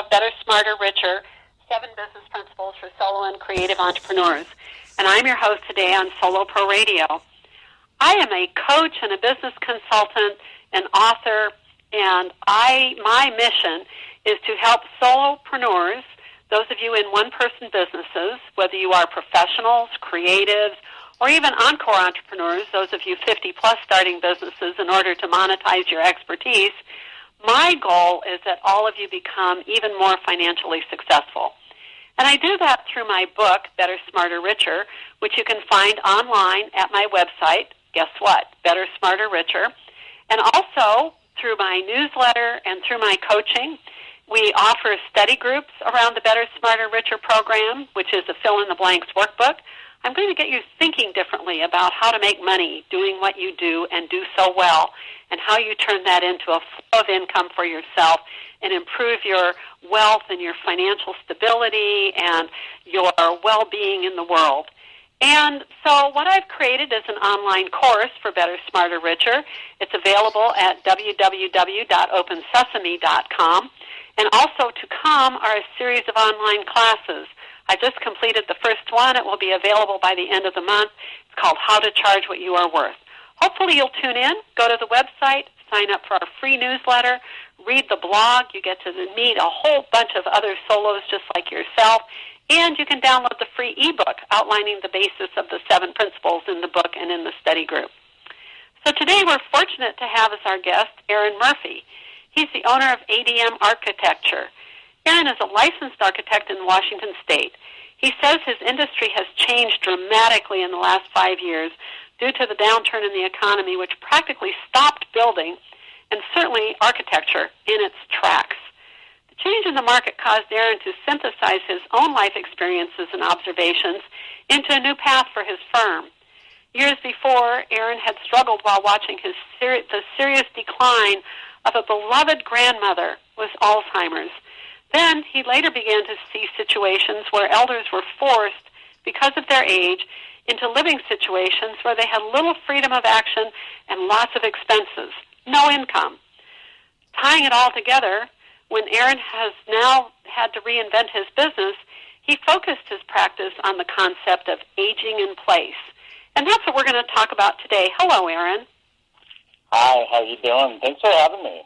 of Better, Smarter, Richer, 7 Business Principles for Solo and Creative Entrepreneurs. And I'm your host today on Solo Pro Radio. I am a coach and a business consultant, an author, and my mission is to help solopreneurs, those of you in one-person businesses, whether you are professionals, creatives, or even encore entrepreneurs, those of you 50-plus starting businesses in order to monetize your expertise. My goal is that all of you become even more financially successful. And I do that through my book, Better, Smarter, Richer, which you can find online at my website. Guess what? Better, Smarter, Richer. And also through my newsletter and through my coaching. We offer study groups around the Better, Smarter, Richer program, which is a fill-in-the-blanks workbook. I'm going to get you thinking differently about how to make money doing what you do and do so well, and how you turn that into a flow of income for yourself and improve your wealth and your financial stability and your well-being in the world. And so what I've created is an online course for Better, Smarter, Richer. It's available at www.opensesame.com. And also to come are a series of online classes. I just completed the first one. It will be available by the end of the month. It's called How to Charge What You Are Worth. Hopefully you'll tune in, go to the website, sign up for our free newsletter, read the blog. You get to meet a whole bunch of other solos just like yourself. And you can download the free ebook outlining the basis of the 7 principles in the book and in the study group. So today we're fortunate to have as our guest Aaron Murphy. He's the owner of ADM Architecture. Aaron is a licensed architect in Washington State. He says his industry has changed dramatically in the last 5 years due to the downturn in the economy, which practically stopped building and certainly architecture in its tracks. The change in the market caused Aaron to synthesize his own life experiences and observations into a new path for his firm. Years before, Aaron had struggled while watching the serious decline of a beloved grandmother with Alzheimer's. Then he later began to see situations where elders were forced, because of their age, into living situations where they had little freedom of action and lots of expenses, no income. Tying it all together, when Aaron has now had to reinvent his business, he focused his practice on the concept of aging in place. And that's what we're going to talk about today. Hello, Aaron. Hi, how you doing? Thanks for having me.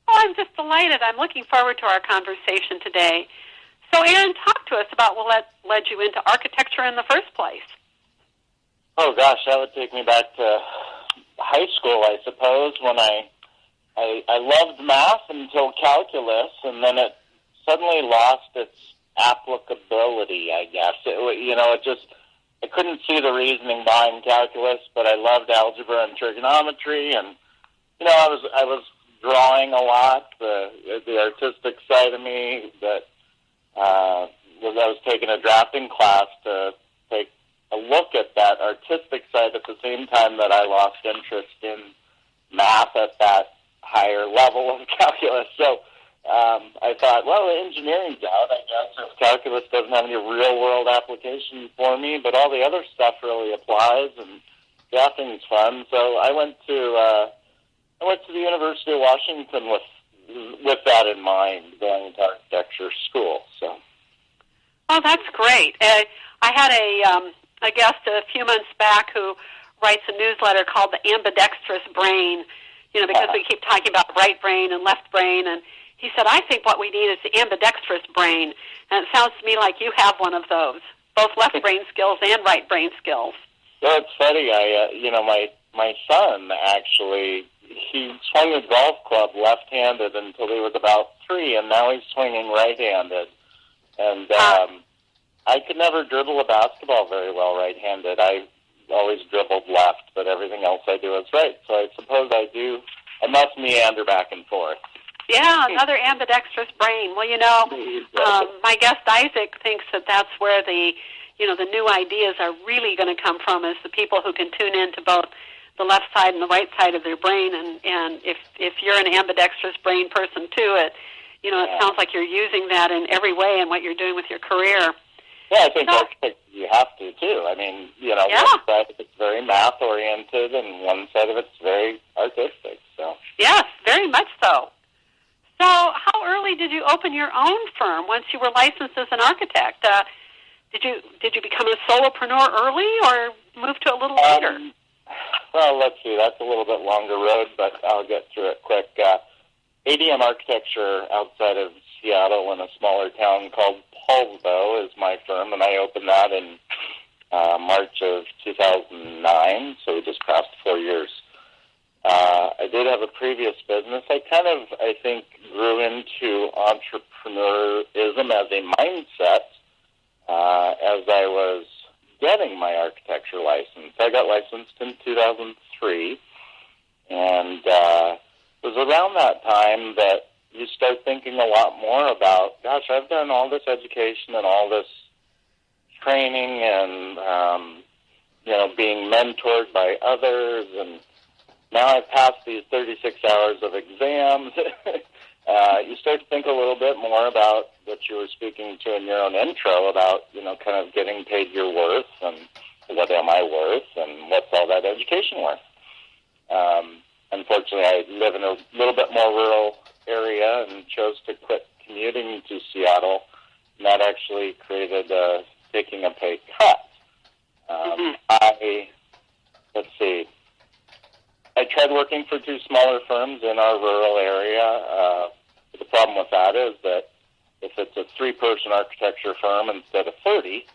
Oh, I'm just delighted. I'm looking forward to our conversation today. So, Aaron, talk to us about what led you into architecture in the first place. Oh, gosh, that would take me back to high school, I suppose, when I loved math until calculus, and then it suddenly lost its applicability, I guess. I couldn't see the reasoning behind calculus, but I loved algebra and trigonometry, and, I was drawing a lot, the artistic side of me that I was taking a drafting class to take a look at that artistic side at the same time that I lost interest in math at that higher level of calculus. So I thought, well, engineering's out. I guess if calculus doesn't have any real-world application for me, but all the other stuff really applies, and drafting's fun. So I went to the University of Washington with that in mind, going to architecture school. So. Oh, that's great. I had a guest a few months back who writes a newsletter called The Ambidextrous Brain, because we keep talking about right brain and left brain, and he said, I think what we need is the ambidextrous brain, and it sounds to me like you have one of those, both left brain skills and right brain skills. Well, it's funny. My son, actually, he swung a golf club left-handed until he was about 3, and now he's swinging right-handed. And I could never dribble a basketball very well right-handed. I always dribbled left, but everything else I do is right. So I suppose I must meander back and forth. Yeah, another ambidextrous brain. Well, my guest Isaac thinks that that's where the new ideas are really going to come from, is the people who can tune in to both the left side and the right side of their brain. And if you're an ambidextrous brain person too, it sounds like you're using that in every way in what you're doing with your career. Yeah, I think you have to too. I mean, one side of it's very math oriented, and one side of it's very artistic. So yes, very much so. So how early did you open your own firm once you were licensed as an architect? Did you become a solopreneur early or move to a little later? Well, let's see. That's a little bit longer road, but I'll get through it quick. ADM Architecture outside of Seattle in a smaller town called Paulsbo is my firm, and I opened that in March of 2009, so we just passed 4 years. I did have a previous business. I think, grew into entrepreneurism as a mindset as I was getting my architecture license. I got licensed in 2003, and it was around that time that you start thinking a lot more about, gosh, I've done all this education and all this training and, being mentored by others, and now I've passed these 36 hours of exams. You start to think a little bit more about what you were speaking to in your own intro about, kind of getting paid your worth and what am I worth and what's all that education worth. Unfortunately, I live in a little bit more rural area and chose to quit commuting to Seattle, and that actually created taking a pay cut. I tried working for 2 smaller firms in our rural area. The problem with that is that if it's a 3-person architecture firm instead of 30,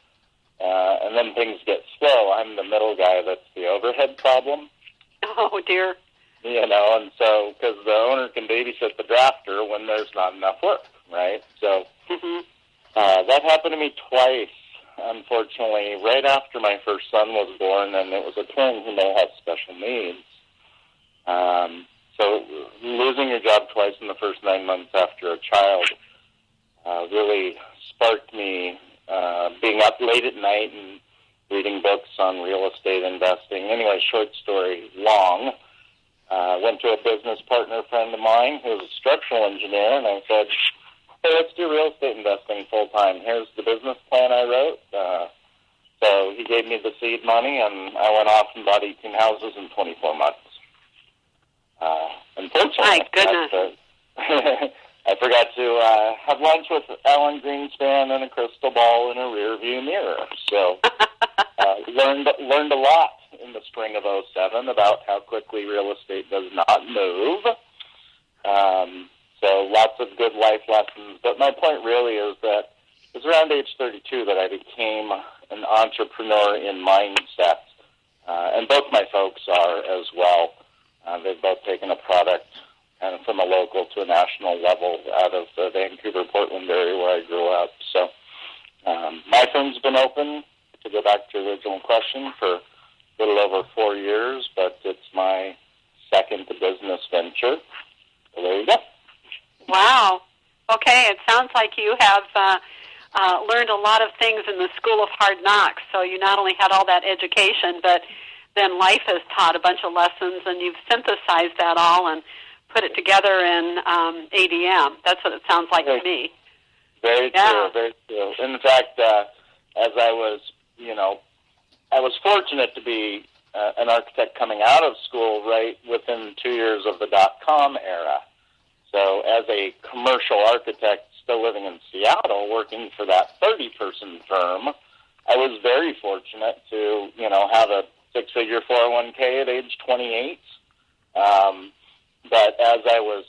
and then things get slow, I'm the middle guy that's the overhead problem. Oh, dear. And so, because the owner can babysit the drafter when there's not enough work, right? So that happened to me twice, unfortunately, right after my first son was born, and it was a twin who may have special needs. So losing your job twice in the first 9 months after a child really sparked me being up late at night and reading books on real estate investing. Anyway, short story long. Went to a business partner friend of mine who was a structural engineer, and I said, hey, let's do real estate investing full time. Here's the business plan I wrote. So he gave me the seed money, and I went off and bought 18 houses in 24 months. Unfortunately, my goodness. I forgot to have lunch with Alan Greenspan and a crystal ball in a rear-view mirror. So learned a lot in the spring of '07 about how quickly real estate does not move. So lots of good life lessons. But my point really is that it was around age 32 that I became an entrepreneur in mindset. And both my folks are as well. They've both taken a product kind of from a local to a national level out of the Vancouver, Portland area where I grew up. So my firm's been open, to go back to the original question, for a little over 4 years, but it's my second business venture. So there you go. Wow. Okay, it sounds like you have learned a lot of things in the School of Hard Knocks. So you not only had all that education, but then life has taught a bunch of lessons, and you've synthesized that all and put it together in ADM. That's what it sounds like to me. Very true, very true. In fact, as I was fortunate to be an architect coming out of school right within 2 years of the .com era. So as a commercial architect still living in Seattle, working for that 30-person firm, I was very fortunate to, have a 6-figure 401k at age 28. But as I was,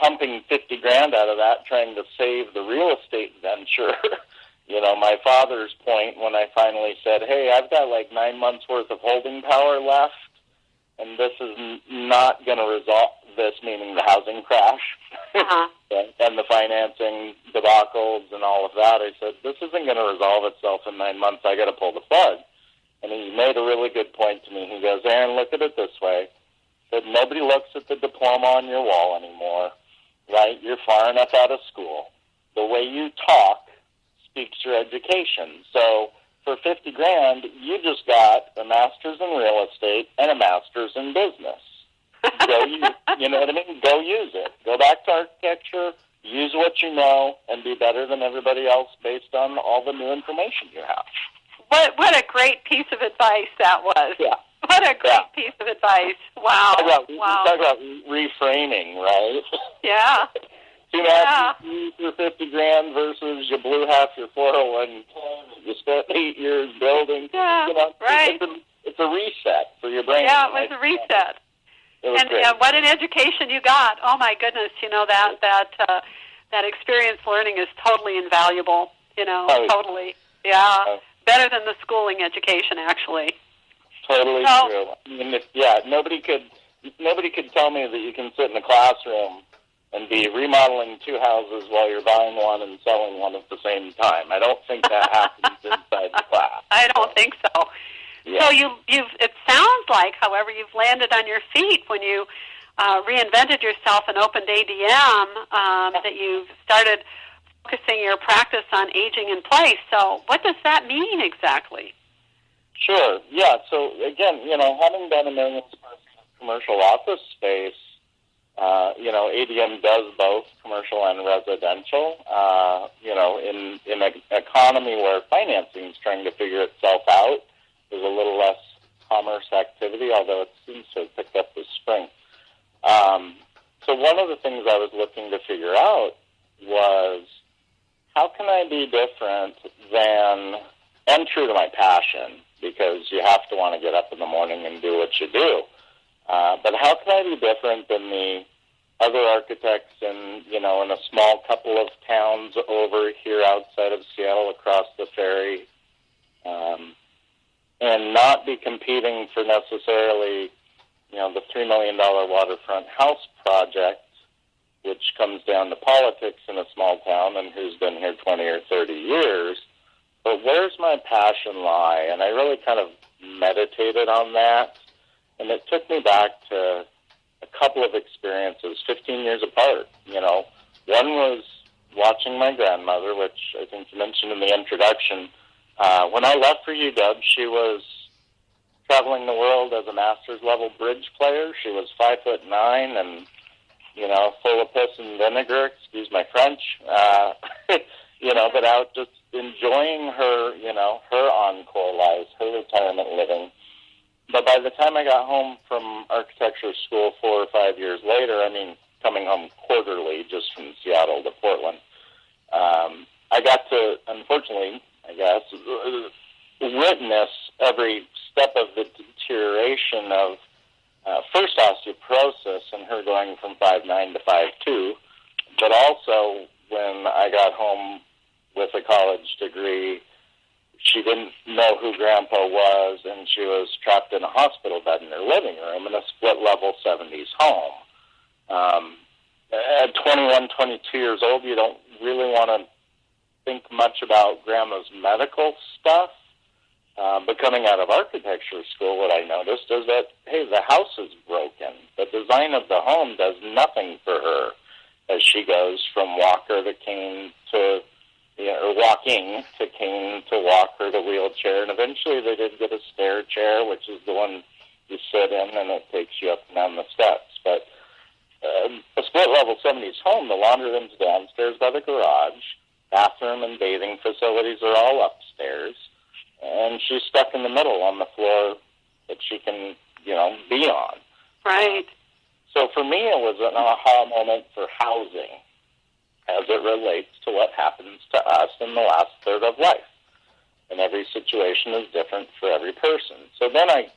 pumping 50 grand out of that, trying to save the real estate venture, my father's point when I finally said, hey, I've got like 9 months worth of holding power left, and this is not going to resolve this, meaning the housing crash and the financing debacles and all of that. I said, this isn't going to resolve itself in 9 months. I got to pull the plug. And he made a really good point to me. He goes, Aaron, look at it this way. He said, nobody looks at the diploma on your wall anymore, right? You're far enough out of school. The way you talk speaks your education. So for 50 grand, you just got a master's in real estate and a master's in business. You know what I mean? Go use it. Go back to architecture, use what you know, and be better than everybody else based on all the new information you have. What a great piece of advice that was. Yeah. What a great piece of advice. Wow. Talk about reframing, right? Yeah. 2.5 for 50 grand versus you blew half your 401k that you spent 8 years building. Yeah, right. It's a reset for your brain. Yeah, it was a reset. And what an education you got! Oh my goodness, that experience learning is totally invaluable. Totally. Yeah, better than the schooling education, actually. Totally true. I mean, nobody could tell me that you can sit in a classroom and be remodeling 2 houses while you're buying one and selling one at the same time. I don't think that happens inside the class. I don't think so. Yeah. So it sounds like, however, you've landed on your feet when you reinvented yourself and opened ADM, that you've started focusing your practice on aging in place. So what does that mean exactly? Sure. Yeah. So again, having been a million square feet of commercial office space, ADM does both commercial and residential. In an economy where financing is trying to figure itself out, there's a little less commerce activity, although it seems to have picked up this spring. So one of the things I was looking to figure out was, how can I be different and true to my passion, because you have to want to get up in the morning and do what you do. But how can I be different than the other architects in a small couple of towns over here outside of Seattle across the ferry, and not be competing for necessarily, the $3 million waterfront house project, which comes down to politics in a small town and who's been here 20 or 30 years. But where's my passion lie? And I really kind of meditated on that. And it took me back to a couple of experiences, 15 years apart. One was watching my grandmother, which I think you mentioned in the introduction. When I left for UW, she was traveling the world as a master's level bridge player. She was 5'9" and, full of piss and vinegar, excuse my French, but out just enjoying her, her encore life, her retirement living. But by the time I got home from architecture school 4 or 5 years later, coming home quarterly just from Seattle to Portland, I got to, unfortunately, I guess, witness every step of the deterioration of first osteoporosis and her going from 5'9" to 5'2", but also when I got home with a college degree, she didn't know who Grandpa was, and she was trapped in a hospital bed in her living room in a split-level 70s home. At 21, 22 years old, you don't really want to think much about Grandma's medical stuff. But coming out of architecture school, what I noticed is that, hey, the house is broken. The design of the home does nothing for her as she goes from walker to cane to, or walking to cane to walker to wheelchair. And eventually they did get a stair chair, which is the one you sit in and it takes you up and down the steps. But a split-level 70s home, the laundry room's downstairs by the garage, bathroom and bathing facilities are all upstairs. And she's stuck in the middle on the floor that she can, be on. Right. So for me, it was an aha moment for housing as it relates to what happens to us in the last third of life. And every situation is different for every person. So then I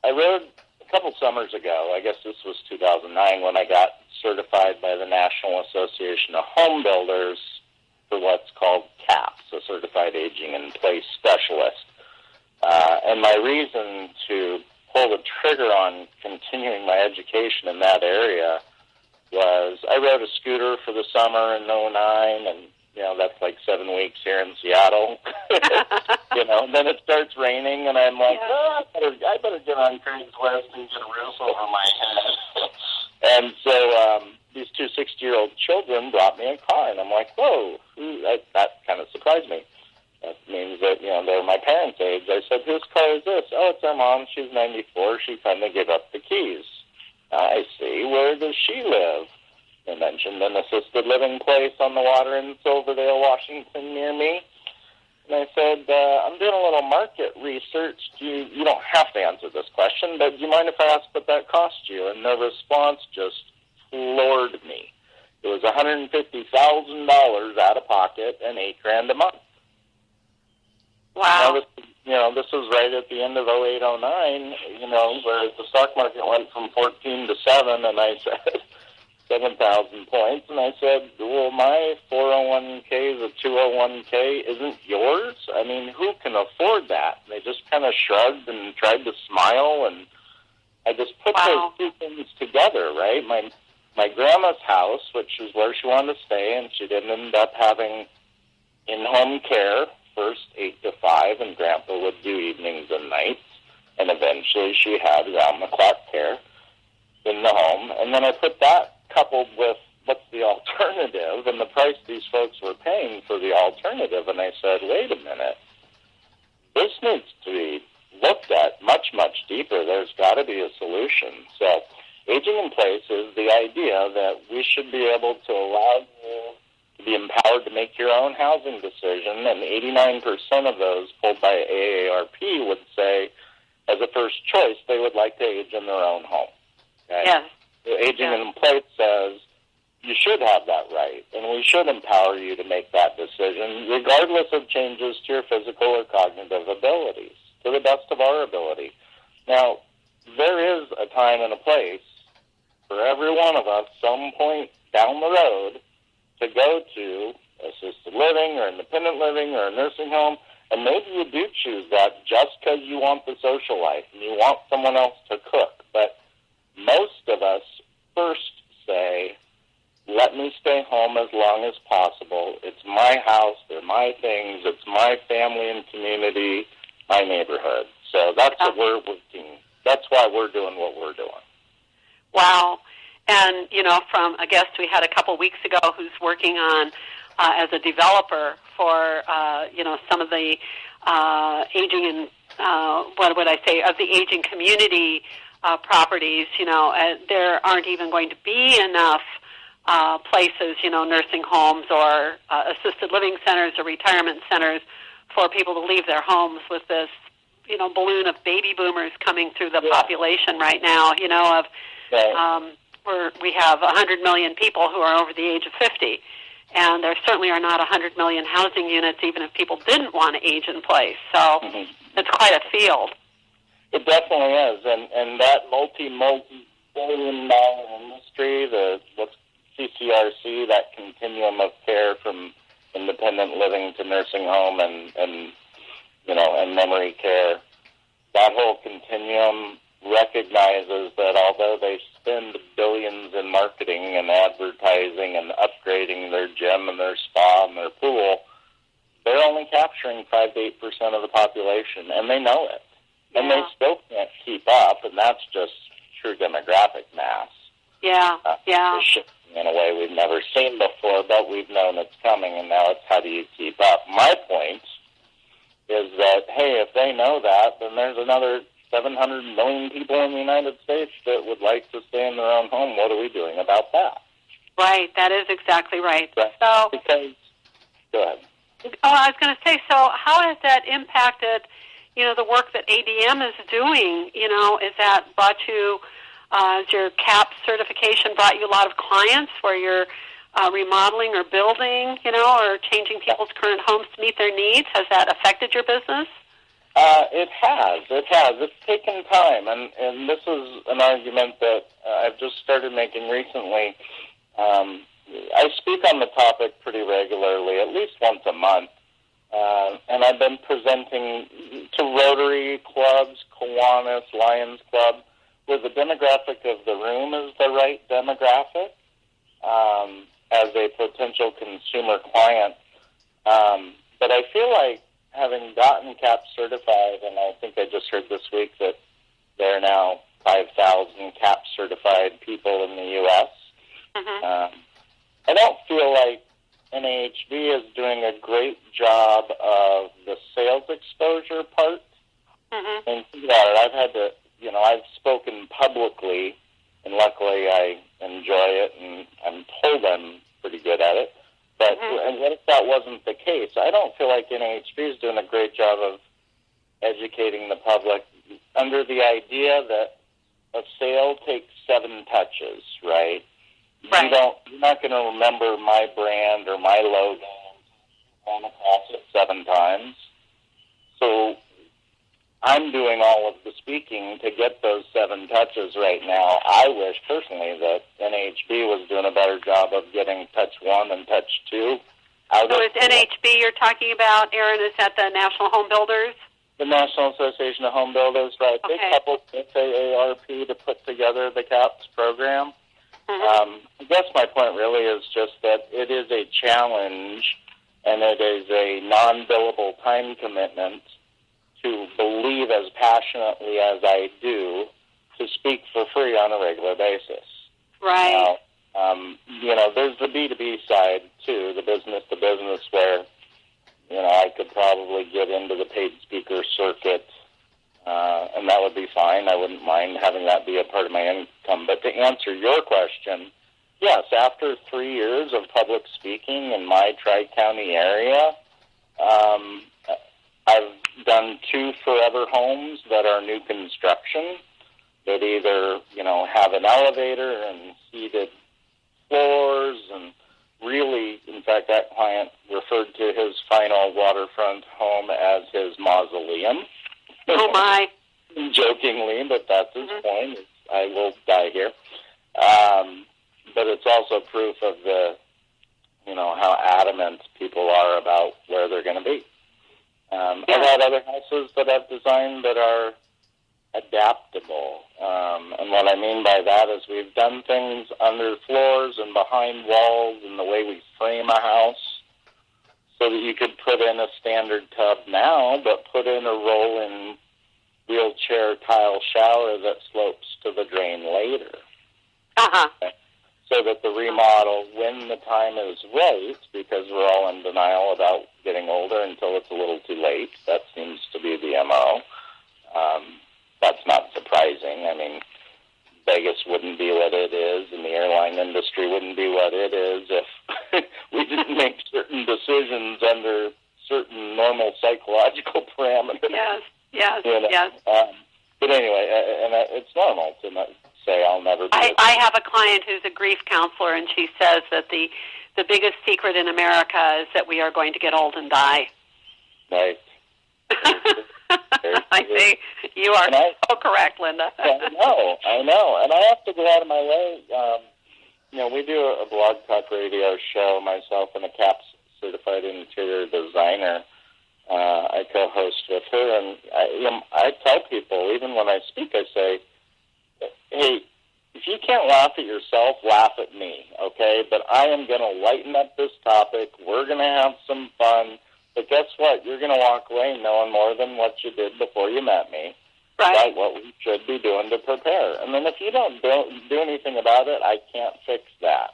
wrote a couple summers ago, I guess this was 2009, when I got certified by the National Association of Home Builders for what's called CAPS, a Certified Aging in Place Specialist. And my reason to pull the trigger on continuing my education in that area was I rode a scooter for the summer in 2009, and, that's like 7 weeks here in Seattle. And then it starts raining, and I'm like, I better get on Craigslist and get a roof over my head. And so these two 60-year-old children brought me a car, and I'm like, whoa, that kind of surprised me. That means that, they're my parents' age. I said, whose car is this? Oh, it's our mom. She's 94. She finally gave up the keys. I see. Where does she live? They mentioned an assisted living place on the water in Silverdale, Washington, near me. And I said, I'm doing a little market research. You don't have to answer this question, but do you mind if I ask what that cost you? And their response just floored me. It was $150,000 out of pocket and $8,000 a month. Wow. Now, this was right at the end of 08, 09, where the stock market went from 14 to 7, and I said 7,000 points, and I said, well, my 401k, the 201k, isn't yours? I mean, who can afford that? And they just kind of shrugged and tried to smile, and I just put those two things together, right? My grandma's house, which is where she wanted to stay, and she didn't end up having in-home care, first 8 to 5, and Grandpa would do evenings and nights, and eventually she had round-the-clock care in the home. And then I put that coupled with what's the alternative and the price these folks were paying for the alternative, and I said, wait a minute, this needs to be looked at much, much deeper. There's got to be a solution. So aging in place is the idea that we should be able to allow you to be empowered to make your own housing decision, and 89% of those polled by AARP would say, as a first choice, they would like to age in their own home. Okay? Yes. So aging in place says you should have that right, and we should empower you to make that decision, regardless of changes to your physical or cognitive abilities, to the best of our ability. Now, there is a time and a place for every one of us, some point down the road, to go to assisted living or independent living or a nursing home, and maybe you do choose that just because you want the social life and you want someone else to cook. But most of us first say, let me stay home as long as possible. It's my house, they're my things, it's my family and community, my neighborhood. So that's what we're working. That's why we're doing what we're doing. Wow. And, from a guest we had a couple weeks ago who's working on, as a developer for, some of the aging and, of the aging community properties, there aren't even going to be enough places, nursing homes or assisted living centers or retirement centers for people to leave their homes with this, balloon of baby boomers coming through the population right now, where we have 100 million people who are over the age of 50. And there certainly are not 100 million housing units, even if people didn't want to age in place. So it's quite a field. It definitely is. And that multi-billion-dollar industry, what's CCRC, that continuum of care from independent living to nursing home and memory care, that whole continuum recognizes that although they spend billions in marketing and advertising and upgrading their gym and their spa and their pool, they're only capturing 5 to 8% of the population, and they know it. Yeah. And they still can't keep up, and that's just true demographic mass. They're shifting in a way we've never seen before, but we've known it's coming, and now it's how do you keep up. My point is that, hey, if they know that, then there's another 700 million people in the United States that would like to stay in their own home. What are we doing about that? Right, that is exactly right. Go ahead. I was going to say, so how has that impacted, the work that ADM is doing? Is that brought you, has your CAP certification brought you a lot of clients where you're remodeling or building, or changing people's current homes to meet their needs? Has that affected your business? It has. It's taken time, and this is an argument that I've just started making recently. I speak on the topic pretty regularly, at least once a month, and I've been presenting to Rotary clubs, Kiwanis, Lions Club, where the demographic of the room is the right demographic as a potential consumer client. But I feel like having gotten CAP certified, and I think I just heard this week that there are now 5,000 CAP certified people in the U.S., I don't feel like NAHB is doing a great job of the sales exposure part. And I've had to, I've spoken publicly, and luckily I enjoy it, and I'm told I'm pretty good at it. But and what if that wasn't the case? I don't feel like NAHB is doing a great job of educating the public under the idea that a sale takes 7 touches, right? Right. You're not going to remember my brand or my logo. Run across it 7 times. So I'm doing all of the speaking to get those 7 touches right now. I wish personally that NHB was doing a better job of getting touch 1 and touch 2 out. So is NHB you're talking about, Aaron, is that the National Home Builders? The National Association of Home Builders, right? Okay. They coupled FAARP to put together the CAPS program. Mm-hmm. I guess my point really is just that it is a challenge and it is a non-billable time commitment to believe as passionately as I do to speak for free on a regular basis. Right. Now, there's the B2B side, too, the business-to-business, where, I could probably get into the paid speaker circuit, and that would be fine. I wouldn't mind having that be a part of my income. But to answer your question, yes, after 3 years of public speaking in my Tri-County area, I've done 2 forever homes that are new construction that either, have an elevator and heated floors, and really, in fact, that client referred to his final waterfront home as his mausoleum. Oh, my. Jokingly, but that's his point. I will die here. But it's also proof of how adamant people are about where they're going to be. I've had other houses that I've designed that are adaptable. And what I mean by that is we've done things under floors and behind walls in the way we frame a house so that you could put in a standard tub now, but put in a roll-in wheelchair tile shower that slopes to the drain later. Uh-huh. So that the remodel, when the time is right, because we're all in denial about getting older until it's a little too late, that seems to be the MO. That's not surprising. I mean, Vegas wouldn't be what it is, and the airline industry wouldn't be what it is if we didn't make certain decisions under certain normal psychological parameters. Yes. But anyway, and it's normal to not say I'll never be. I have a client who's a grief counselor, and she says that the biggest secret in America is that we are going to get old and die. Right. I think you are so correct, Linda. I know. And I have to go out of my way. We do a blog talk radio show, myself and a CAPS certified interior designer. I co-host with her, and I tell people, even when I speak, I say, hey, if you can't laugh at yourself, laugh at me, okay? But I am going to lighten up this topic. We're going to have some fun. But guess what? You're going to walk away knowing more than what you did before you met me. Right. About what we should be doing to prepare. And then if you don't do anything about it, I can't fix that.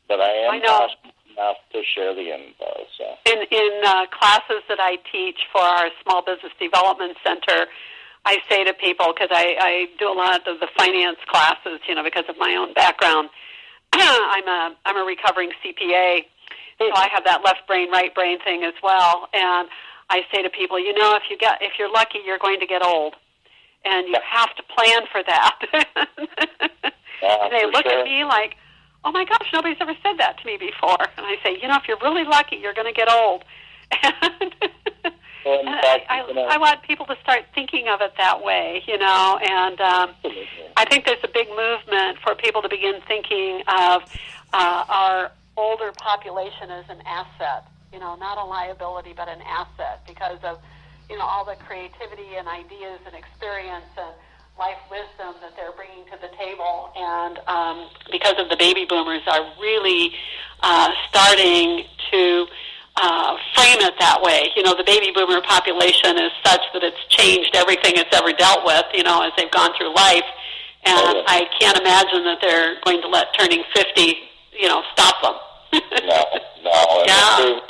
But I am passionate enough to share the info. So. In classes that I teach for our Small Business Development Center, I say to people, because I do a lot of the finance classes, because of my own background. I'm a recovering CPA, so I have that left brain, right brain thing as well. And I say to people, if you're lucky, you're going to get old, and you have to plan for that. And they look at me like, oh my gosh, nobody's ever said that to me before. And I say, if you're really lucky, you're going to get old. And I want people to start thinking of it that way, and I think there's a big movement for people to begin thinking of our older population as an asset, not a liability, but an asset because of, all the creativity and ideas and experience and life wisdom that they're bringing to the table. And because of the baby boomers are really starting to frame it that way. The baby boomer population is such that it's changed everything it's ever dealt with, as they've gone through life. And I can't imagine that they're going to let turning 50, stop them. No.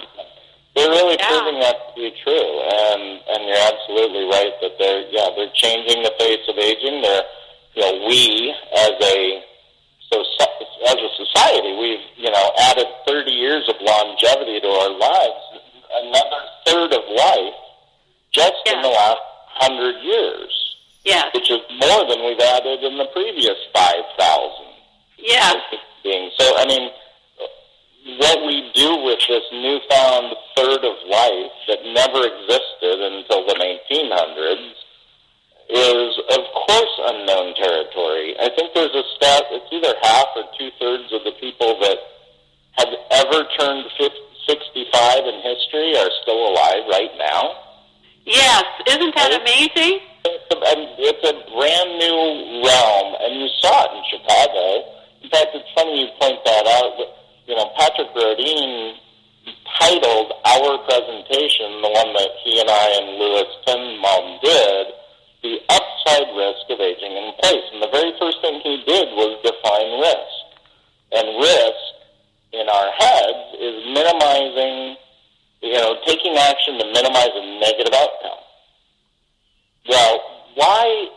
They're really proving that to be true. And you're absolutely right that they're changing the face of aging. We as a society, we've, added 30 years of longevity to our lives, another third of life just in the last 100 years. Yes. Which is more than we've added in the previous 5,000. Yes. being. So, I mean, what we do with this newfound third of life that never existed until the 1900s is, of course, unknown territory. I think there's a stat, it's either half or two-thirds of the people that have ever turned 65 in history are still alive right now. Yes, isn't that amazing? It's a brand new realm, and you saw it in Chicago. In fact, it's funny you point that out. You know, Patrick Brodeen titled our presentation, the one that he and I and Louis Penmalm did, The Upside Risk of Aging in Place. And the very first thing he did was define risk. And risk, in our heads, is minimizing, taking action to minimize a negative outcome. Well, why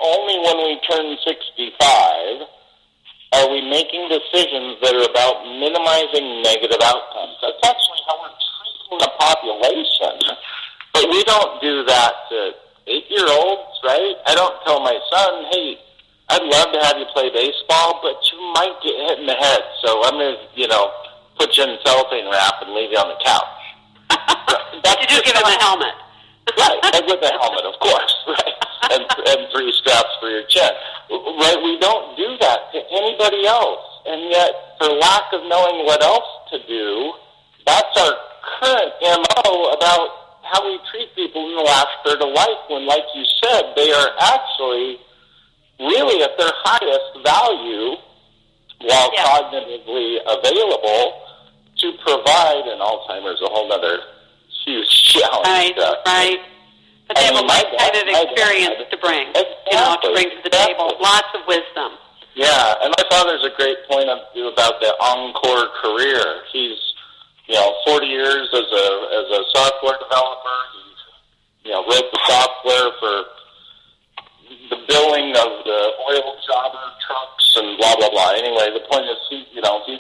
only when we turn 65 are we making decisions that are about minimizing negative outcomes? That's actually how we're treating the population. But we don't do that to 8-year-olds, right? I don't tell my son, hey, I'd love to have you play baseball, but you might get hit in the head, so I'm going to, put you in cellophane wrap and leave you on the couch. But you do give him a helmet. Right, and with a helmet, of course, right? And 3 straps for your chin. Right, we don't do that to anybody else. And yet, for lack of knowing what else to do, that's our current MO about how we treat people in the last third of life when, like you said, they are actually really at their highest value while cognitively available to provide, and Alzheimer's a whole other huge challenge. Right. But they have a lifetime of experience to bring, to bring to the table. Lots of wisdom. Yeah, and my father's a great point about the encore career. He's, 40 years as a software developer. He, wrote the software for the billing of the oil jobber trucks and blah, blah, blah. Anyway, the point is he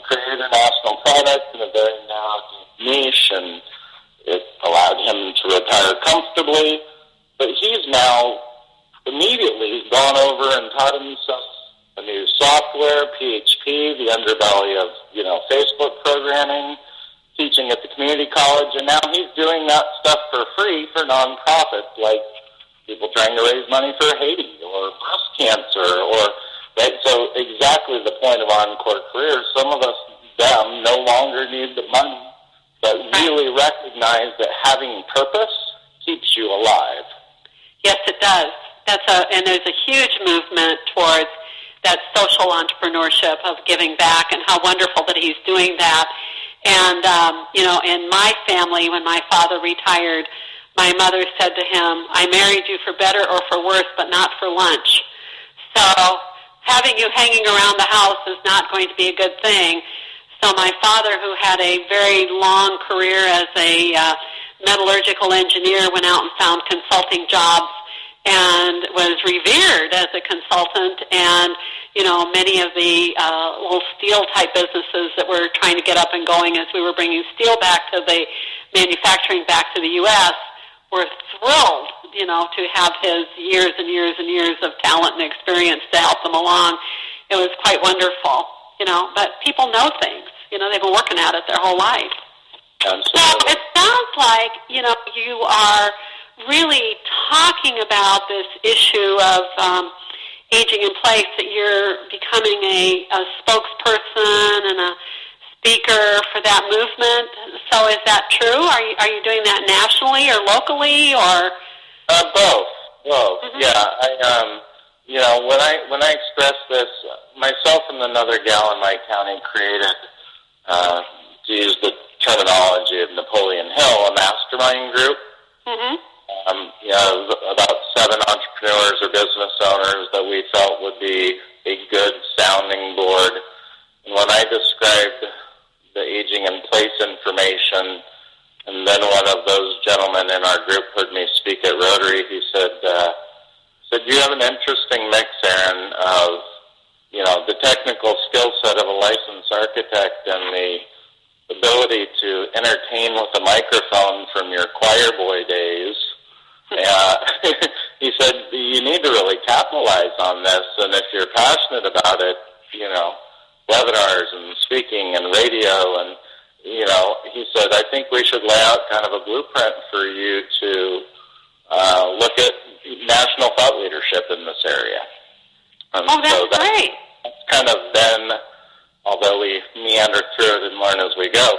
created a national product in a very narrow niche, and it allowed him to retire comfortably. But he's now immediately gone over and taught himself a new software, PHP, the underbelly of, Facebook programming, teaching at the community college, and now he's doing that stuff for free for nonprofits like people trying to raise money for Haiti or breast cancer right? So exactly the point of Encore Careers. Some of us, them, no longer need the money, but really recognize that having purpose keeps you alive. Yes, it does. And there's a huge movement towards that social entrepreneurship of giving back, and how wonderful that he's doing that. And, in my family, when my father retired, my mother said to him, I married you for better or for worse, but not for lunch. So having you hanging around the house is not going to be a good thing. So my father, who had a very long career as a metallurgical engineer, went out and found consulting jobs and was revered as a consultant. And, many of the little steel-type businesses that were trying to get up and going as we were bringing steel back to the manufacturing back to the U.S., were thrilled, to have his years and years and years of talent and experience to help them along. It was quite wonderful, but people know things. They've been working at it their whole life. Absolutely. So it sounds like, you are really talking about this issue of aging in place, that you're becoming a spokesperson and a speaker for that movement. So is that true? Are you doing that nationally or locally, or? Both. Mm-hmm. Yeah. When I express this, myself and another gal in my county created, to use the terminology of Napoleon Hill, a mastermind group. Mm-hmm. About 7 entrepreneurs or business owners that we felt would be a good sounding board. And when I described the aging in place information, and then one of those gentlemen in our group heard me speak at Rotary, he said, you have an interesting mix, Aaron, of, the technical skill set of a licensed architect and the ability to entertain with a microphone from your choir boy days. He said, you need to really capitalize on this, and if you're passionate about it, webinars and speaking and radio, and he said, I think we should lay out kind of a blueprint for you to look at national thought leadership in this area. That's great. That's kind of then, although we meander through it and learn as we go,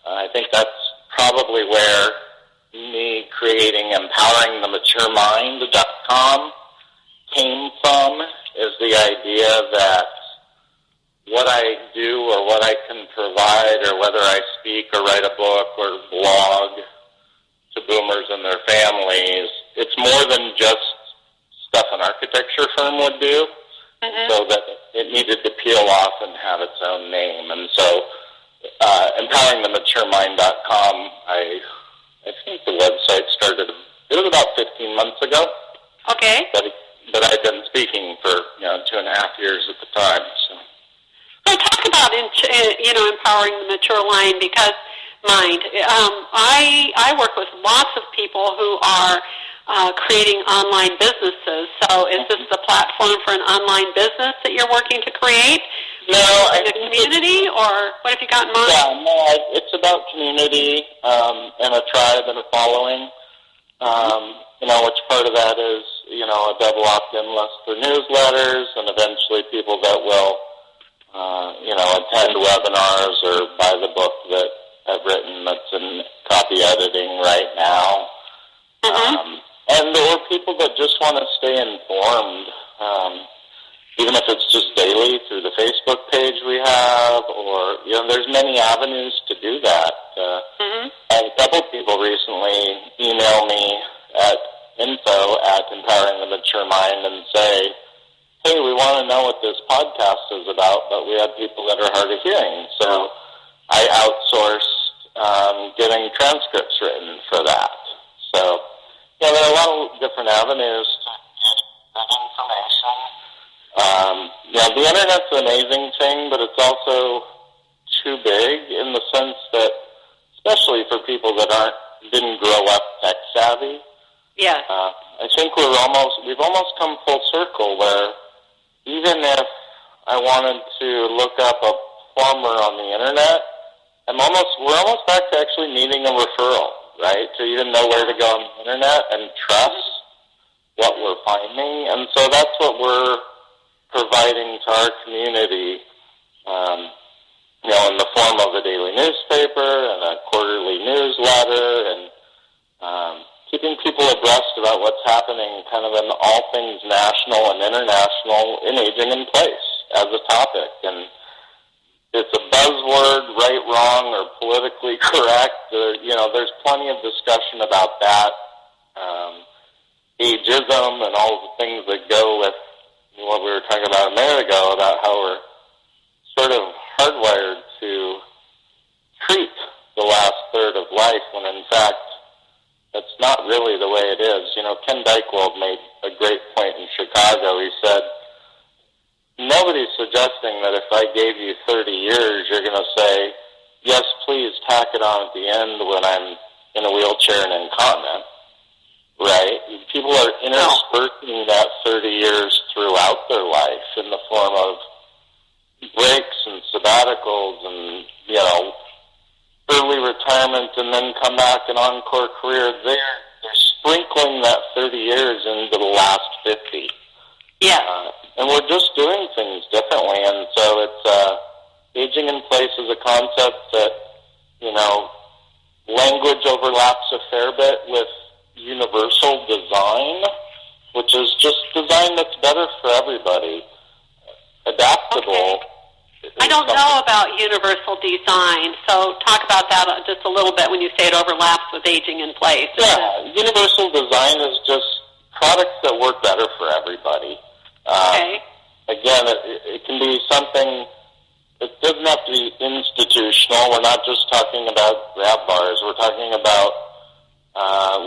I think that's probably where me creating EmpoweringTheMatureMind.com came from, is the idea that what I do or what I can provide, or whether I speak or write a book or blog to boomers and their families, it's more than just stuff an architecture firm would do, so that it needed to peel off and have its own name. And so EmpoweringTheMatureMind.com, I think the website started, it was about 15 months ago. Okay. But I'd been speaking for 2.5 years at the time. So talk about empowering the mature mind, because I work with lots of people who are creating online businesses. So is this the platform for an online business that you're working to create? No, in a community, or what have you got in mind? Yeah, no, it's about community and a tribe and a following. Which part of that is, a double opt-in list for newsletters, and eventually people that will, attend webinars or buy the book that I've written that's in copy editing right now. And or people that just want to stay informed, even if it's just daily through the Facebook page we have, or, there's many avenues to do that. I had a couple people recently email me at info@EmpoweringTheMatureMind and say, hey, we want to know what this podcast is about, but we have people that are hard of hearing. So I outsourced getting transcripts written for that. So, there are a lot of different avenues to get that information. The Internet's an amazing thing, but it's also too big in the sense that, especially for people that didn't grow up tech savvy. Yes. I think we've almost come full circle where even if I wanted to look up a plumber on the Internet, we're almost back to actually needing a referral, right? To even know where to go on the Internet and trust what we're finding. And so that's what we're providing to our community, in the form of a daily newspaper and a quarterly newsletter, and keeping people abreast about what's happening kind of in all things national and international in aging in place as a topic. And it's a buzzword, right, wrong, or politically correct. There's plenty of discussion about that, ageism and all the things that go with what we were talking about a minute ago, about how we're sort of hardwired to treat the last third of life when, in fact, that's not really the way it is. Ken Dykewald made a great point in Chicago. He said, nobody's suggesting that if I gave you 30 years, you're going to say, yes, please tack it on at the end when I'm in a wheelchair and incontinent, right? People are interspersing that 30 years throughout their life in the form of breaks and sabbaticals and, early retirement and then come back and encore career. They're sprinkling that 30 years into the last 50. Yeah. And we're just doing things differently. And so it's aging in place is a concept that, language overlaps a fair bit with universal design, which is just design that's better for everybody. Adaptable. Okay. I don't know about universal design, so talk about that just a little bit when you say it overlaps with aging in place. Yeah, universal design is just products that work better for everybody. Okay. Again, it can be something, it doesn't have to be institutional. We're not just talking about grab bars. We're talking about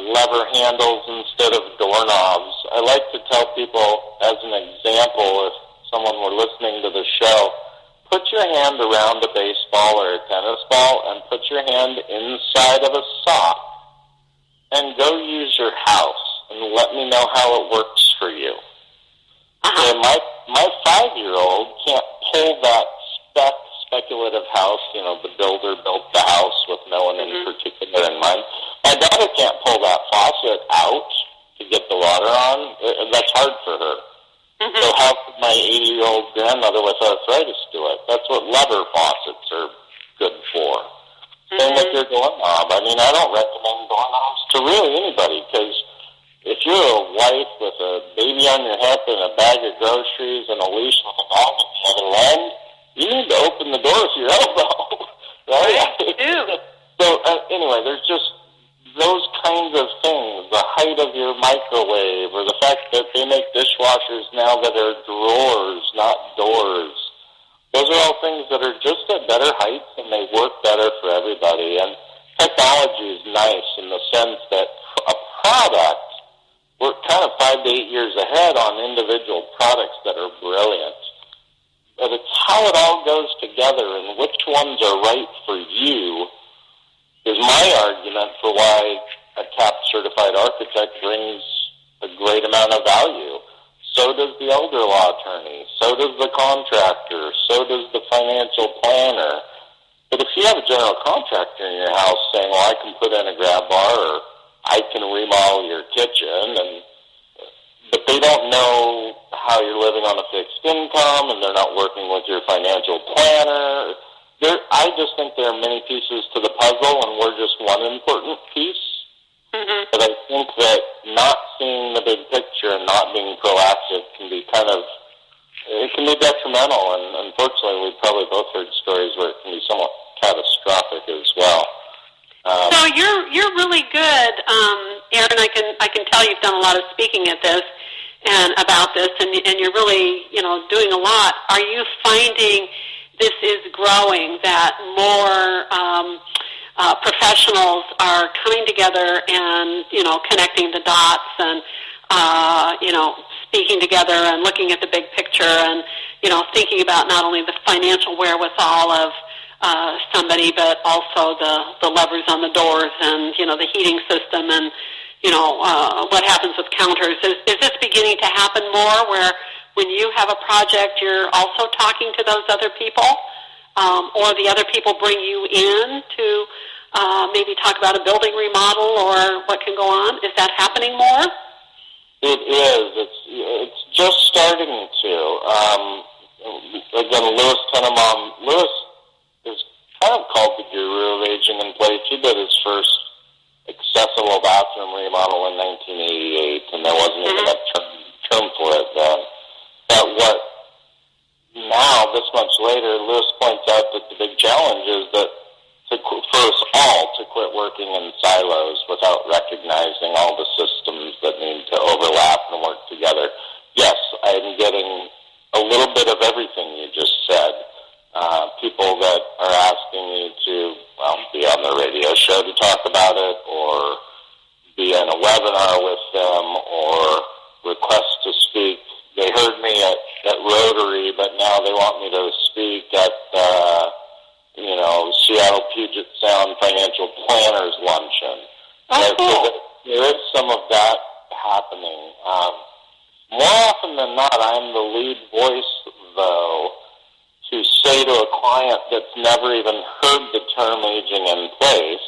lever handles instead of doorknobs. I like to tell people, as an example, if someone were listening to the show, put your hand around a baseball or a tennis ball and put your hand inside of a sock and go use your house and let me know how it works for you. Okay, my 5-year-old can't pull that speculative house, the builder built the house with no one in particular in mind. My daughter can't pull that faucet out to get the water on. That's hard for her. So how could my 80-year-old grandmother with arthritis do it? That's what lever faucets are good for. Same with your doorknob. I mean, I don't recommend doorknobs to really anybody, because if you're a wife with a baby on your hip and a bag of groceries and a leash with a dog at the other end, you need to open the door with your elbow, right? So anyway, there's just those kinds of things, the height of your microwave, or the fact that they make dishwashers now that are drawers, not doors. Those are all things that are just at better heights, and they work better for everybody. And technology is nice in the sense that a product, we're kind of 5 to 8 years ahead on individual products that are brilliant. But it's how it all goes together and which ones are right for you is my argument for why a CAP-certified architect brings a great amount of value. So does the elder law attorney. So does the contractor. So does the financial planner. But if you have a general contractor in your house saying, well, I can put in a grab bar, or I can remodel your kitchen, but they don't know how you're living on a fixed income, and they're not working with your financial planner. I just think there are many pieces to the puzzle, and we're just one important piece. But I think that not seeing the big picture and not being proactive can be it can be detrimental, and unfortunately we've probably both heard stories where it can be somewhat catastrophic as well. So you're really good, Aaron. I can tell you've done a lot of speaking at this and about this, and you're really doing a lot. Are you finding this is growing, that more professionals are coming together and connecting the dots and speaking together and looking at the big picture and thinking about not only the financial wherewithal of somebody, but also the levers on the doors and the heating system and what happens with counters. Is this beginning to happen more, where when you have a project you're also talking to those other people, or the other people bring you in to maybe talk about a building remodel or what can go on? Is that happening more? It is. It's just starting to. Again, Louis Tenenbaum. Louis is kind of called the guru of aging in place. He did his first accessible bathroom remodel in 1988, and there wasn't even a term for it then. But what now, this much later, Louis points out that the big challenge is that for us all to quit working in silos without recognizing all the systems that need to overlap and work together. Yes, I'm getting a little bit of everything you just said. People that are asking me to be on the radio show to talk about it, or be in a webinar with them, or request to speak. They heard me at Rotary, but now they want me to speak at Seattle Puget Sound Financial Planners Luncheon. So there is some of that happening. More often than not, I'm the lead voice, though, to say to a client that's never even heard the term aging in place.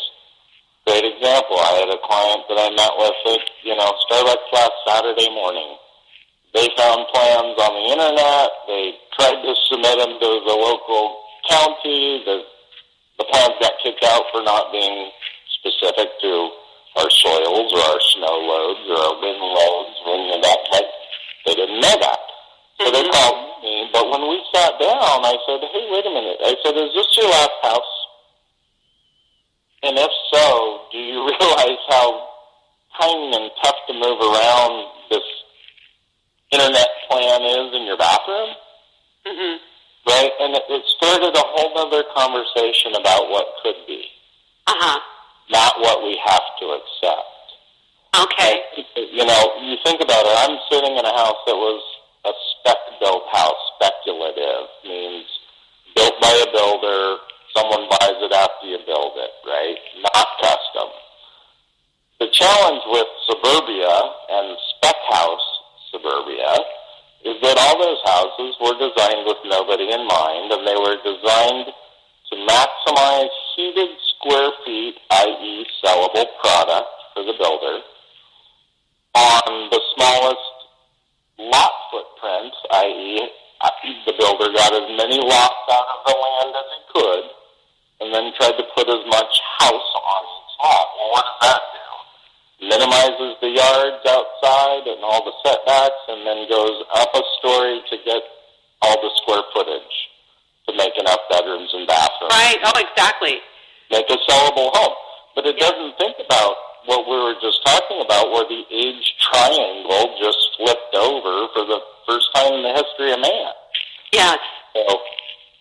Great example, I had a client that I met with at, Starbucks last Saturday morning. They found plans on the internet. They tried to submit them to the local county. The plans got kicked out for not being specific to our soils or our snow loads or our wind loads or any of that. They didn't know that. So they called me. But when we sat down, I said, hey, wait a minute. I said, is this your last house? And if so, do you realize how tiny and tough to move around this internet plan is in your bathroom? Right? And it started a whole other conversation about what could be. Not what we have to accept. Okay. And, you think about it. I'm sitting in a house that was a spec-built house. Speculative means built by a builder. Someone buys it after you build it, right? Not custom. The challenge with suburbia and spec house suburbia is that But all those houses were designed with nobody in mind, and they were designed to maximize heated square feet, i.e. sellable product for the builder, on the smallest lot footprint, i.e. the builder got as many lots out of the land as he could, and then tried to put as much house on each lot. Well, what does that do? Minimizes the yards outside and all the setbacks, and then goes up a story to get all the square footage to make enough bedrooms and bathrooms. Right. Oh, exactly. Make a sellable home. But it doesn't think about what we were just talking about, where the age triangle just flipped over for the first time in the history of man. Yes. So,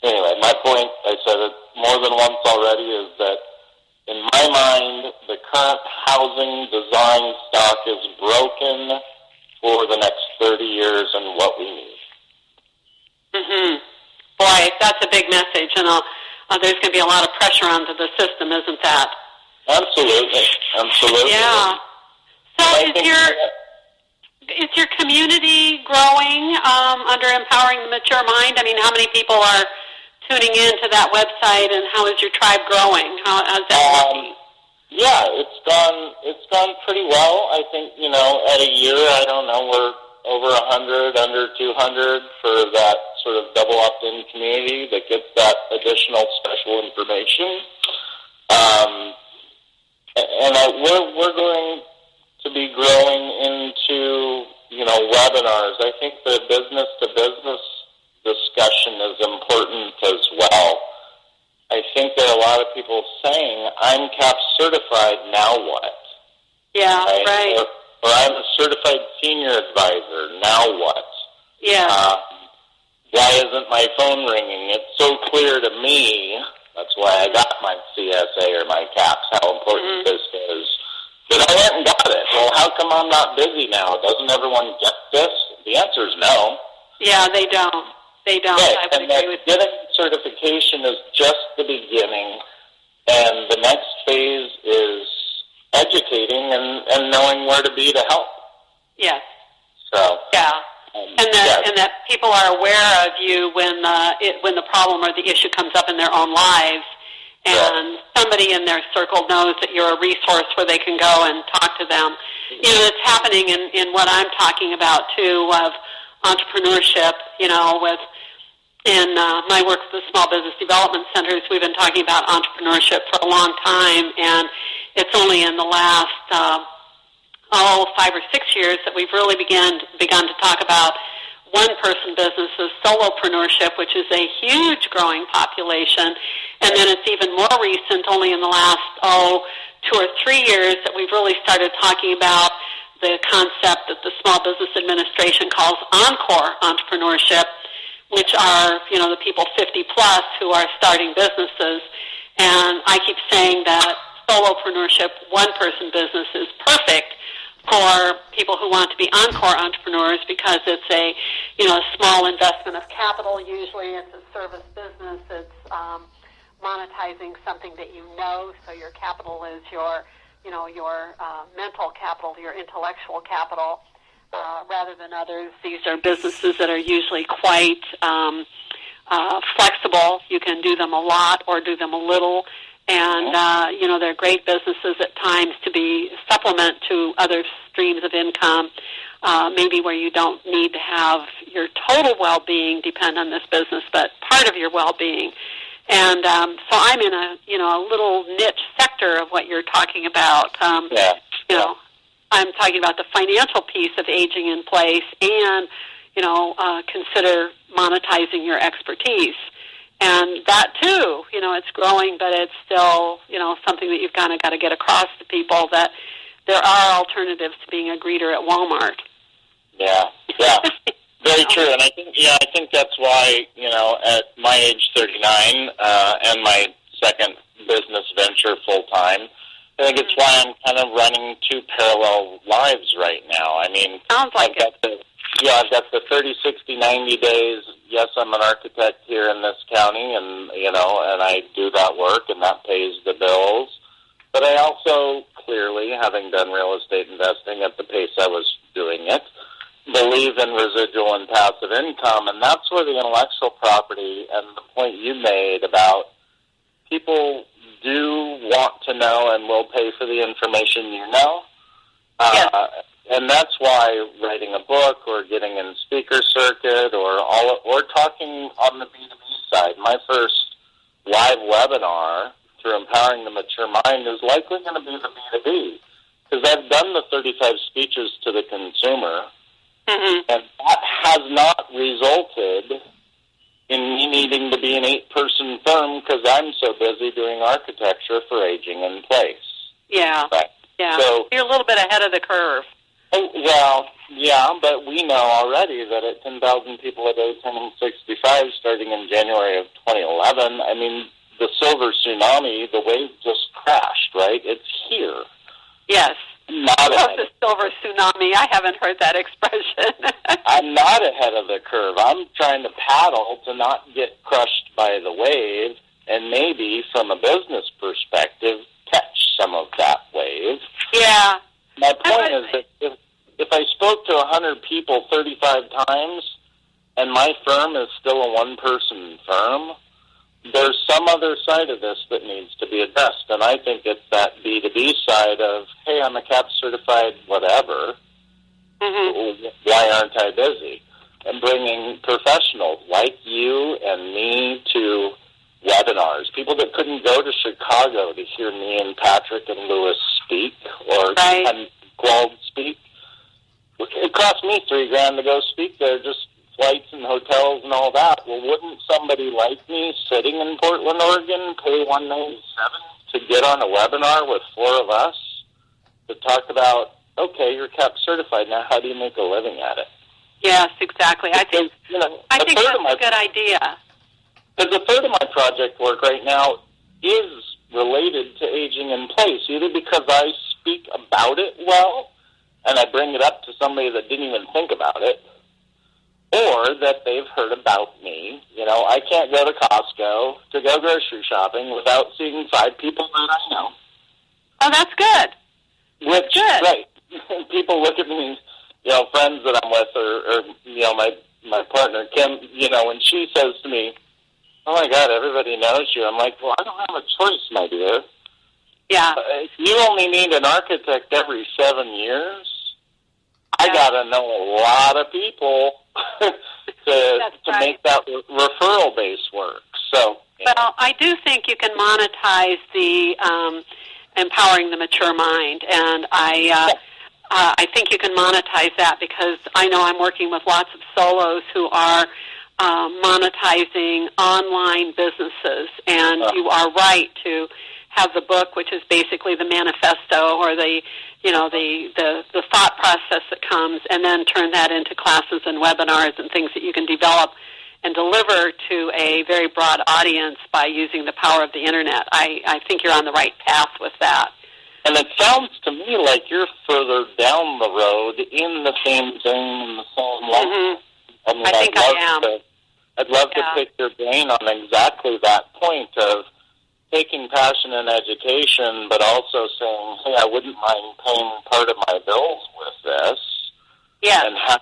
anyway, my point, I said it more than once already, is that in my mind, the current housing design stock is broken for the next 30 years and what we need. Mm-hmm. Boy, that's a big message, and there's going to be a lot of pressure onto the system, isn't that? Absolutely. Absolutely. Yeah. So is your community growing under Empowering the Mature Mind? I mean, how many people are tuning in to that website, and how is your tribe growing? How's that working? Yeah, it's gone pretty well. I think, at a year, I don't know, we're over 100, under 200 for that sort of double opt-in community that gets that additional special information. We're going to be growing into, webinars. I think the business-to-business discussion is important as well. I think there are a lot of people saying, I'm CAP certified, now what? Yeah, right. Or I'm a certified senior advisor, now what? Yeah. Why isn't my phone ringing? It's so clear to me, that's why I got my CSA or my CAPS, how important this is. But I went and got it. Well, how come I'm not busy now? Doesn't everyone get this? The answer is no. Yeah, they don't. They don't. Right. I would agree with you. Getting certification is just the beginning, and the next phase is educating and knowing where to be to help. Yes. So. Yeah. And that people are aware of you when the problem or the issue comes up in their own lives, and somebody in their circle knows that you're a resource where they can go and talk to them. It's happening in what I'm talking about too, of entrepreneurship. In my work with the Small Business Development Centers, we've been talking about entrepreneurship for a long time, and it's only in the last 5 or 6 years that we've really begun to talk about one-person businesses, solopreneurship, which is a huge growing population. And then it's even more recent, only in the last 2 or 3 years, that we've really started talking about the concept that the Small Business Administration calls encore entrepreneurship, which are, the people 50-plus who are starting businesses. And I keep saying that solopreneurship, one-person business, is perfect for people who want to be encore entrepreneurs, because it's a small investment of capital. Usually it's a service business. It's monetizing something that so your capital is your mental capital, your intellectual capital, rather than others. These are businesses that are usually quite flexible. You can do them a lot or do them a little. And, they're great businesses at times to be supplement to other streams of income, maybe where you don't need to have your total well-being depend on this business, but part of your well-being. And so I'm in a little niche sector of what you're talking about. I'm talking about the financial piece of aging in place and, consider monetizing your expertise. And that, too, it's growing, but it's still, something that you've kind of got to get across to people, that there are alternatives to being a greeter at Walmart. Yeah, very true. And I think that's why, at my age 39 and my second business venture full-time, I think it's why I'm kind of running 2 parallel lives right now. I mean, sounds like I've got the 30, 60, 90 days. Yes, I'm an architect here in this county, and and I do that work, and that pays the bills. But I also, clearly, having done real estate investing at the pace I was doing it, believe in residual and passive income, and that's where the intellectual property and the point you made about people do want to know and will pay for the information you know. Yes. And that's why writing a book or getting in speaker circuit or talking on the B2B side, my first live webinar through Empowering the Mature Mind is likely going to be the B2B, because I've done the 35 speeches to the consumer, and that has not resulted in me needing to be an 8-person firm because I'm so busy doing architecture for aging in place. Yeah. Right. Yeah. So you're a little bit ahead of the curve. Well, yeah, but we know already that at 10,000 people a day turning 65 starting in January of 2011, I mean, the silver tsunami, the wave just crashed, right? It's here. Yes. Not I love ahead. the silver tsunami. I haven't heard that expression. I'm not ahead of the curve. I'm trying to paddle to not get crushed by the wave and maybe, from a business perspective, catch some of that wave. Yeah. My point is that if I spoke to 100 people 35 times and my firm is still a one-person firm, there's some other side of this that needs to be addressed. And I think it's that B2B side of, hey, I'm a CAP certified whatever. Why aren't I busy? And bringing professionals like you and me to webinars, people that couldn't go to Chicago to hear me and Patrick and Lewis speak or Ken Gwald speak. It cost me $3,000 to go speak there, just flights and hotels and all that. Well, wouldn't somebody like me sitting in Portland, Oregon, pay $197 to get on a webinar with 4 of us to talk about, okay, you're CAP certified, now how do you make a living at it? Yes, exactly. I think that's a good idea. Because a third of my project work right now is related to aging in place, either because I speak about it well and I bring it up to somebody that didn't even think about it, or that they've heard about me. You know, I can't go to Costco to go grocery shopping without seeing 5 people that I know. Oh, that's good. Which, good. Right. People look at me, you know, friends that I'm with, or you know, my partner, Kim, you know, when she says to me, oh, my God, everybody knows you. I'm like, well, I don't have a choice, my dear. Yeah. You only need an architect every 7 years. I got to know a lot of people to make that referral-based work. So, well, I do think you can monetize the empowering the mature mind, and I think you can monetize that because I know I'm working with lots of solos who are monetizing online businesses, and you are right to have the book, which is basically the manifesto or the thought process that comes, and then turn that into classes and webinars and things that you can develop and deliver to a very broad audience by using the power of the Internet. I think you're on the right path with that. And it sounds to me like you're further down the road in the same vein, in the same line. I mean, I think I am. I'd love to pick your brain on exactly that point of taking passion and education, but also saying, hey, I wouldn't mind paying part of my bills with this. Yes. And how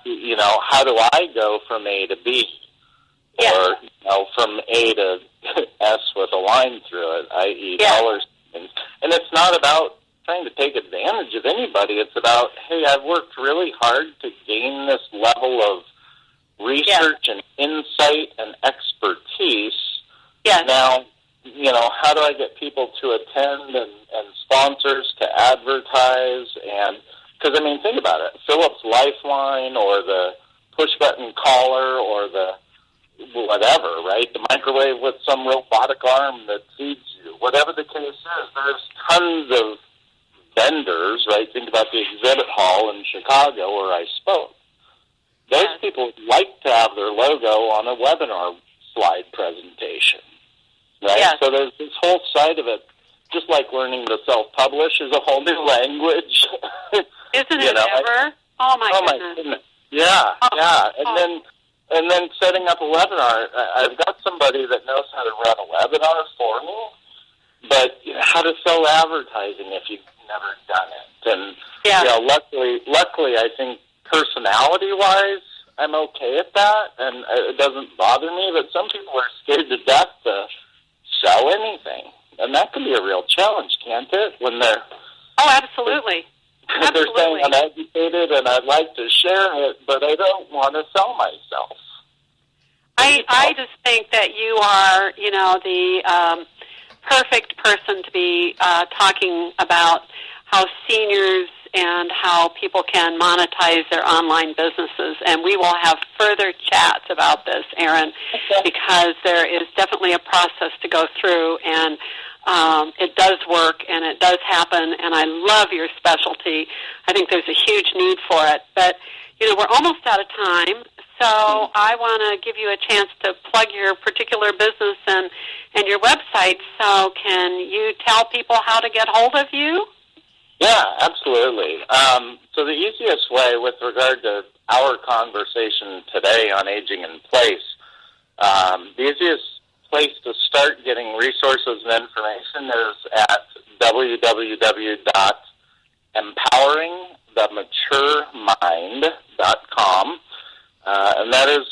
do I go from A to B? Yes. Or, you know, from A to S with a line through it, i.e. dollars. And it's not about trying to take advantage of anybody. It's about, hey, I've worked really hard to gain this level of research and insight and expertise. Yes. Now, you know, how do I get people to attend and sponsors to advertise? And because, I mean, think about it. Phillips Lifeline or the push-button collar or the whatever, right? The microwave with some robotic arm that feeds you. Whatever the case is, there's tons of vendors, right? Think about the exhibit hall in Chicago where I spoke. Those people like to have their logo on a webinar slide presentation, right? Yes. So there's this whole side of it, just like learning to self-publish is a whole new language. Isn't it ever? Oh, my goodness. Yeah, And then setting up a webinar. I've got somebody that knows how to run a webinar for me, but how to sell advertising if you've never done it. And luckily, I think personality-wise, I'm okay at that, and it doesn't bother me, but some people are scared to death to sell anything, and that can be a real challenge, can't it, when they're... Oh, absolutely. They're saying I'm educated and I'd like to share it, but I don't want to sell myself. I just think that you are, the perfect person to be talking about how seniors and how people can monetize their online businesses. And we will have further chats about this, Erin, because there is definitely a process to go through, and it does work, and it does happen, and I love your specialty. I think there's a huge need for it. But, we're almost out of time, so I want to give you a chance to plug your particular business and your website. So can you tell people how to get hold of you? Yeah, absolutely. So the easiest way with regard to our conversation today on aging in place, the easiest place to start getting resources and information is at www.empoweringthematuremind.com. And that is,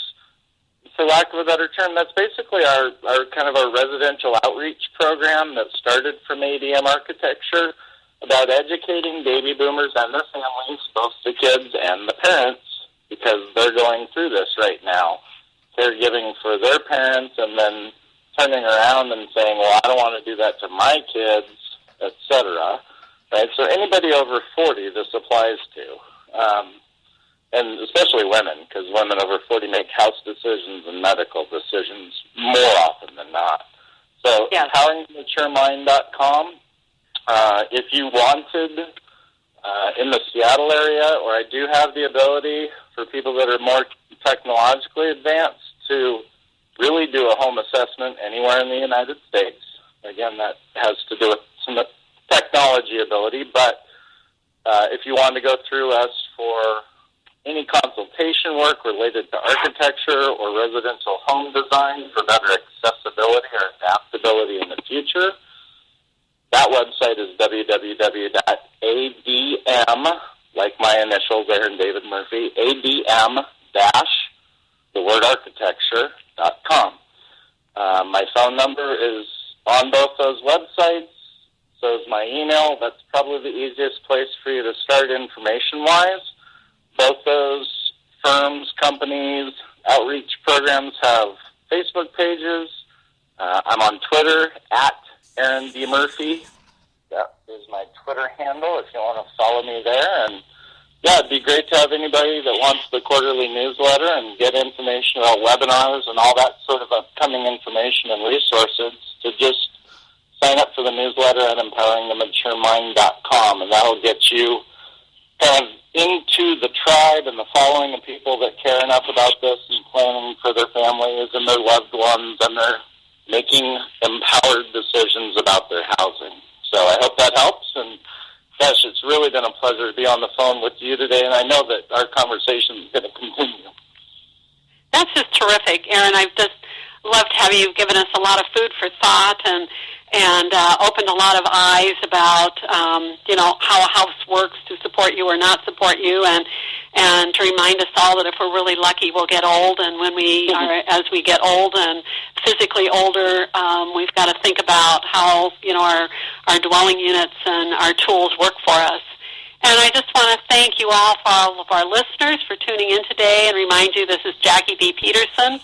for lack of a better term, that's basically our kind of our residential outreach program that started from ADM Architecture about educating baby boomers and their families, both the kids and the parents, because they're going through this right now. Caregiving for their parents and then turning around and saying, well, I don't want to do that to my kids, etc. Right? So anybody over 40 this applies to, and especially women, because women over 40 make house decisions and medical decisions more often than not. So empoweringthematuremind.com. If you wanted in the Seattle area, or I do have the ability for people that are more technologically advanced to really do a home assessment anywhere in the United States. Again, that has to do with some technology ability, but if you want to go through us for any consultation work related to architecture or residential home design for better accessibility or adaptability in the future, that website is www.adm, like my initials there in David Murphy, adm-architecture.com. My phone number is on both those websites, so is my email. That's probably the easiest place for you to start information-wise. Both those firms, companies, outreach programs have Facebook pages. I'm on Twitter, Aaron D. Murphy. That is my Twitter handle if you want to follow me there. And yeah, it'd be great to have anybody that wants the quarterly newsletter and get information about webinars and all that sort of upcoming information and resources to just sign up for the newsletter at empoweringthematuremind.com, and that'll get you kind of into the tribe and the following of people that care enough about this and planning for their families and their loved ones, and they're making empowered decisions about their housing. So I hope that helps, and gosh, it's really been a pleasure to be on the phone with you today, and I know that our conversation is going to continue. That's just terrific, Erin. I've just loved having you given us a lot of food for thought and opened a lot of eyes about, how a house works to support you or not support you, and to remind us all that if we're really lucky, we'll get old, and when we are, as we get old and physically older, we've got to think about how, our dwelling units and our tools work for us. And I just want to thank you all of our listeners for tuning in today, and remind you this is Jackie B. Peterson.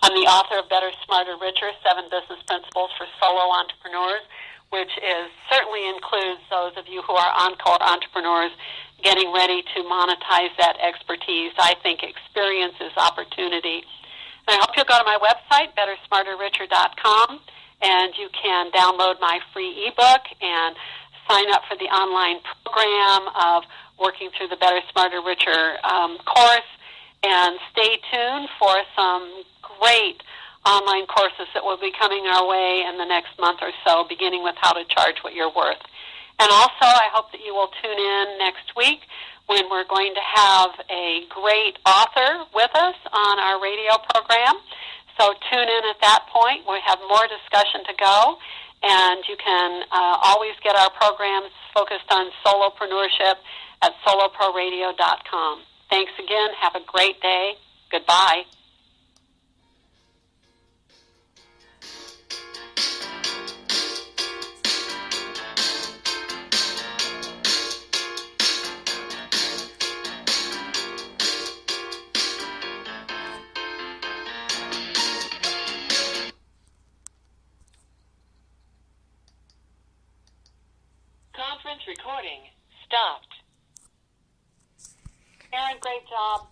I'm the author of Better, Smarter, Richer, 7 Business Principles for Solo Entrepreneurs, which certainly includes those of you who are encore entrepreneurs getting ready to monetize that expertise. I think experience is opportunity. And I hope you'll go to my website, bettersmarterricher.com, and you can download my free ebook and sign up for the online program of working through the Better, Smarter, Richer course, and stay tuned for some great online courses that will be coming our way in the next month or so, beginning with how to charge what you're worth. And also, I hope that you will tune in next week when we're going to have a great author with us on our radio program. So tune in at that point. We have more discussion to go. And you can always get our programs focused on solopreneurship at soloproradio.com. Thanks again. Have a great day. Goodbye. Conference recording stopped. Aaron, great job.